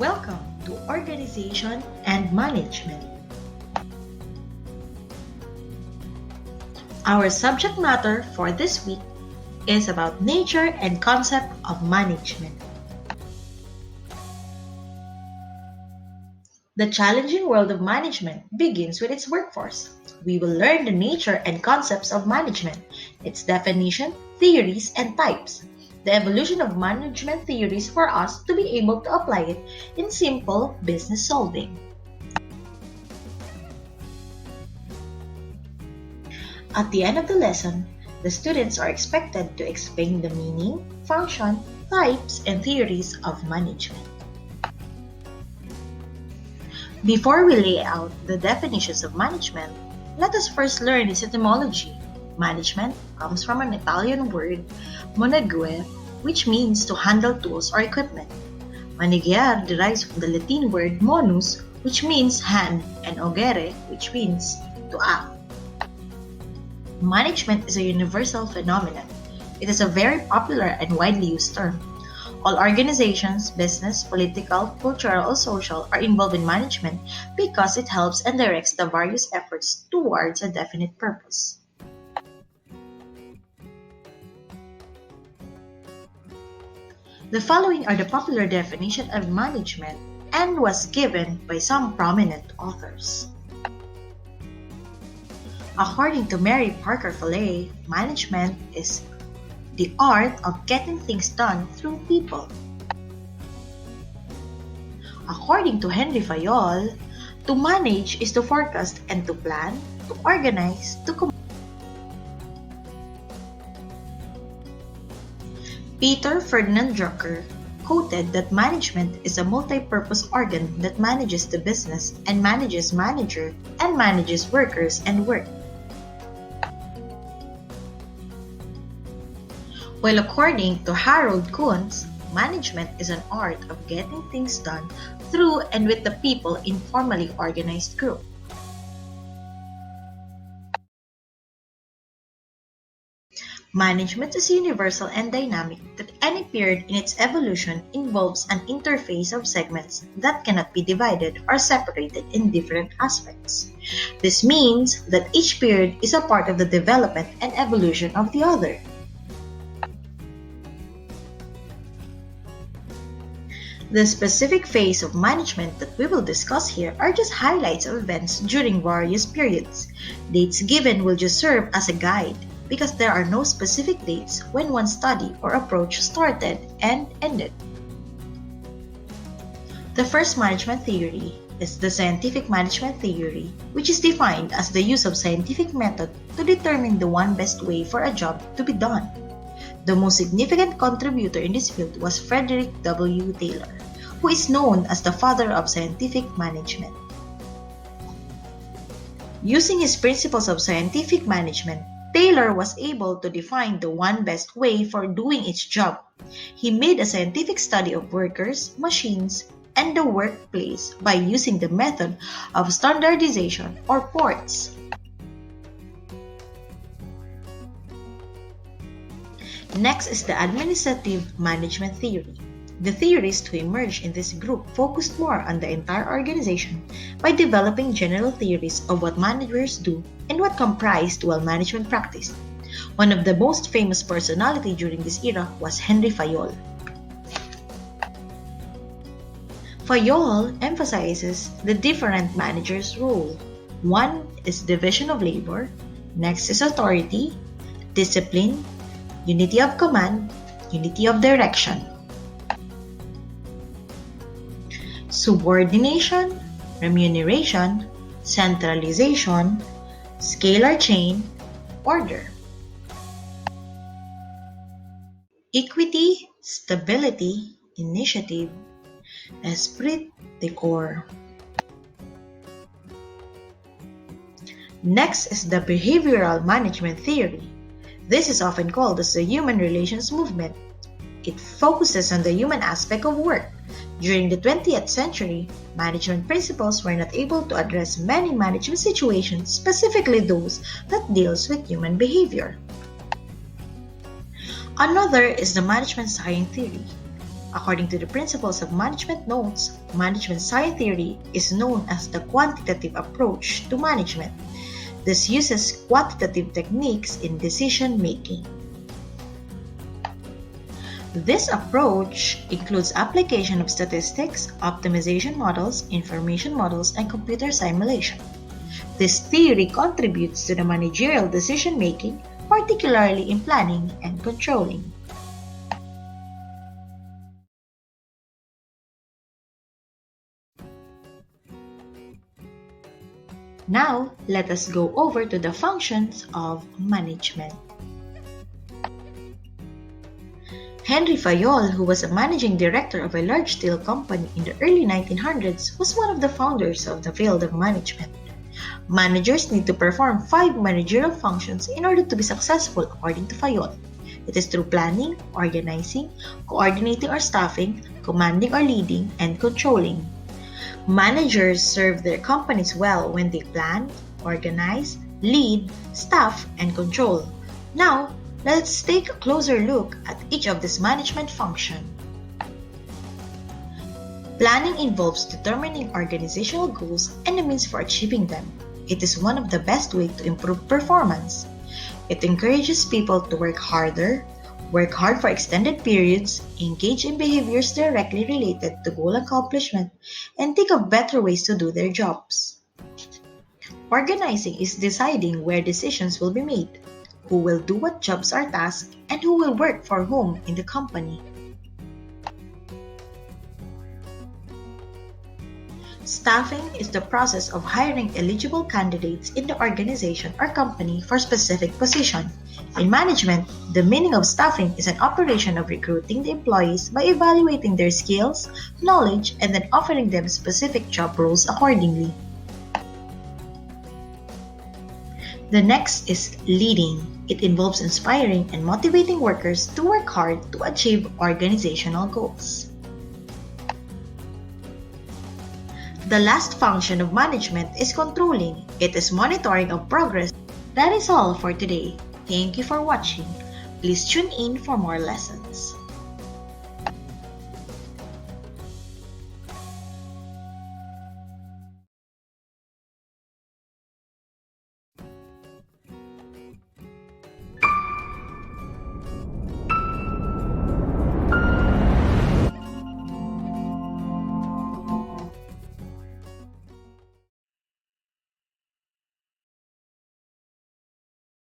Welcome to Organization and Management. Our subject matter for this week is about nature and concept of management. The challenging world of management begins with its workforce. We will learn the nature and concepts of management, its definition, theories, and types. The evolution of management theories for us to be able to apply it in simple business solving. At the end of the lesson, the students are expected to explain the meaning, function, types, and theories of management. Before we lay out the definitions of management, let us first learn its etymology. Management comes from an Italian word, managuere, which means to handle tools or equipment. Maneggiare derives from the Latin word manus, which means hand, and augere, which means to act. Management is a universal phenomenon. It is a very popular and widely used term. All organizations, business, political, cultural, or social are involved in management because it helps and directs the various efforts towards a definite purpose. The following are the popular definition of management and was given by some prominent authors. According to Mary Parker Follett, management is the art of getting things done through people. According to Henry Fayol, to manage is to forecast and to plan, to organize, to Peter Ferdinand Drucker quoted that management is a multi-purpose organ that manages the business and manages manager and manages workers and work. While according to Harold Kuntz, management is an art of getting things done through and with the people in formally organized group. Management is universal and dynamic that any period in its evolution involves an interface of segments that cannot be divided or separated in different aspects. This means that each period is a part of the development and evolution of the other. The specific phase of management that we will discuss here are just highlights of events during various periods. Dates given will just serve as a guide because there are no specific dates when one study or approach started and ended. The first management theory is the scientific management theory, which is defined as the use of scientific method to determine the one best way for a job to be done. The most significant contributor in this field was Frederick W. Taylor, who is known as the father of scientific management. Using his principles of scientific management, Taylor was able to define the one best way for doing its job. He made a scientific study of workers, machines, and the workplace by using the method of standardization or PORTS. Next is the administrative management theory. The theorists who emerged in this group focused more on the entire organization by developing general theories of what managers do and what comprised well management practice. One of the most famous personality during this era was Henry Fayol. Fayol emphasizes the different managers' role. One is division of labor, next is authority, discipline, unity of command, unity of direction, subordination, remuneration, centralization, scalar chain, order, equity, stability, initiative, esprit de corps. Next is the behavioral management theory. This is often called as the human relations movement. It focuses on the human aspect of work. During the 20th century, management principles were not able to address many management situations, specifically those that deals with human behavior. Another is the management science theory. According to the principles of management notes, management science theory is known as the quantitative approach to management. This uses quantitative techniques in decision making. This approach includes application of statistics, optimization models, information models, and computer simulation. This theory contributes to the managerial decision making, particularly in planning and controlling. Now, let us go over to the functions of management. Henry Fayol, who was a managing director of a large steel company in the early 1900s, was one of the founders of the field of management. Managers need to perform 5 managerial functions in order to be successful, according to Fayol. It is through planning, organizing, coordinating or staffing, commanding or leading, and controlling. Managers serve their companies well when they plan, organize, lead, staff, and control. Now, let's take a closer look at each of these management functions. Planning involves determining organizational goals and the means for achieving them. It is one of the best ways to improve performance. It encourages people to work harder, work hard for extended periods, engage in behaviors directly related to goal accomplishment, and think of better ways to do their jobs. Organizing is deciding where decisions will be made, who will do what jobs are tasked, and who will work for whom in the company. Staffing is the process of hiring eligible candidates in the organization or company for a specific position. In management, the meaning of staffing is an operation of recruiting the employees by evaluating their skills, knowledge, and then offering them specific job roles accordingly. The next is leading. It involves inspiring and motivating workers to work hard to achieve organizational goals. The last function of management is controlling. It is monitoring of progress. That is all for today. Thank you for watching. Please tune in for more lessons.